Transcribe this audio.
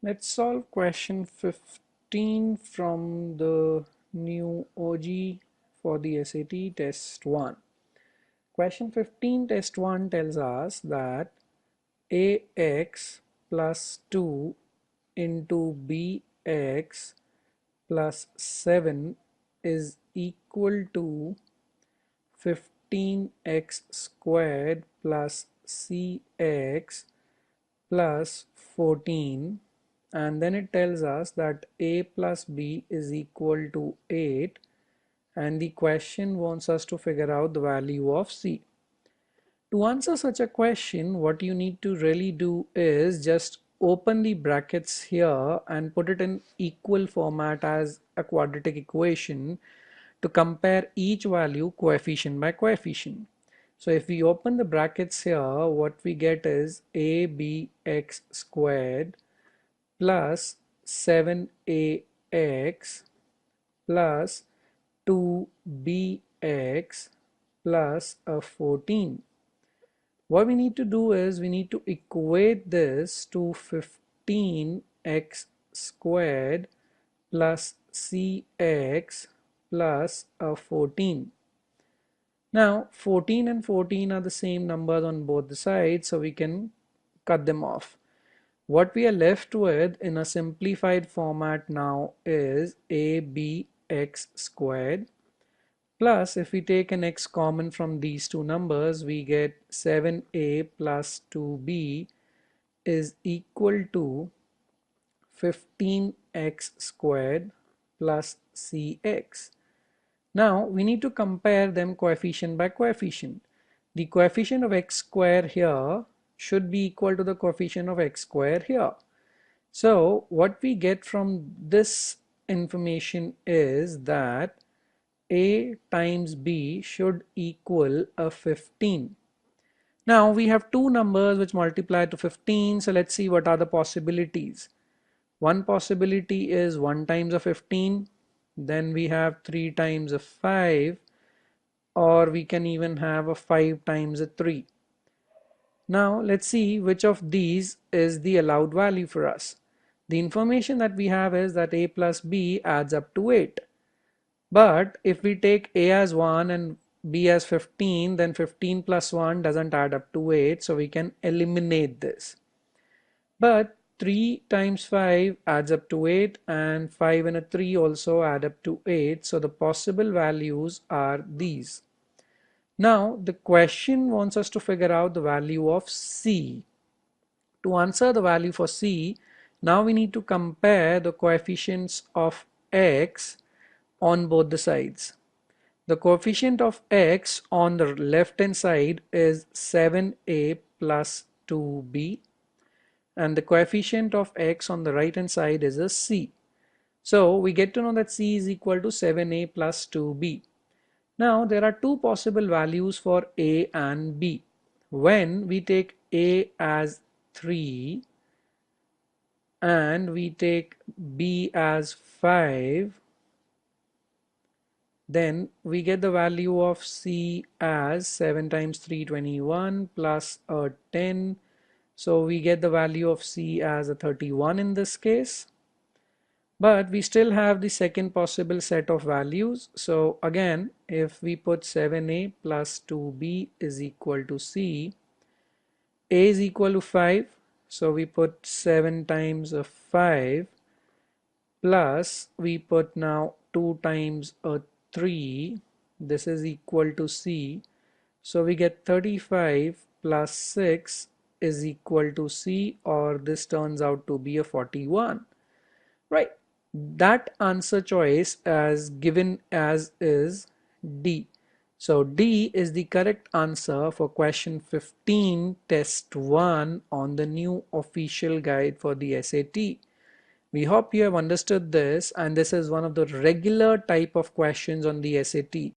Let's solve question 15 from the new OG for the SAT test 1. Question 15 test 1 tells us that AX plus 2 into BX plus 7 is equal to 15x squared plus CX plus 14, and then it tells us that a plus b is equal to 8, and the question wants us to figure out the value of c. To answer such a question, what you need to really do is just open the brackets here and put it in equal format as a quadratic equation to compare each value coefficient by coefficient. So if we open the brackets here, what we get is abx squared plus 7ax plus 2bx plus a 14. What we need to do is we need to equate this to 15x squared plus cx plus a 14. Now 14 and 14 are the same numbers on both the sides, so we can cut them off. What we are left with in a simplified format now is abx squared plus, if we take an x common from these two numbers, we get 7a plus 2b is equal to 15x squared plus cx. Now we need to compare them coefficient by coefficient. The coefficient of x square here should be equal to the coefficient of x square here. So what we get from this information is that a times b should equal a 15. Now we have two numbers which multiply to 15, so let's see what are the possibilities. One possibility is 1 times of 15, then we have 3 times of 5, or we can even have a 5 times a 3. Now let's see which of these is the allowed value for us. The information that we have is that a plus b adds up to 8. But if we take a as 1 and b as 15, then 15 plus 1 doesn't add up to 8, so we can eliminate this. But 3 times 5 adds up to 8, and 5 and a 3 also add up to 8, so the possible values are these. Now the question wants us to figure out the value of c. To answer the value for c, now we need to compare the coefficients of x on both the sides. The coefficient of x on the left hand side is 7a plus 2b, and the coefficient of x on the right hand side is a c. So we get to know that c is equal to 7a plus 2b. Now there are two possible values for a and b. When we take a as 3 and we take b as 5, then we get the value of c as 7 times 3, 21 plus a 10. So we get the value of c as a 31 in this case. But we still have the second possible set of values. So again, if we put 7a plus 2b is equal to c, a is equal to 5. So we put 7 times a 5 plus we put now 2 times a 3. This is equal to c. So we get 35 plus 6 is equal to c, or this turns out to be a 41. Right. That answer choice as given as is D. So D is the correct answer for question 15 test 1 on the new official guide for the SAT. We hope you have understood this, and this is one of the regular type of questions on the SAT.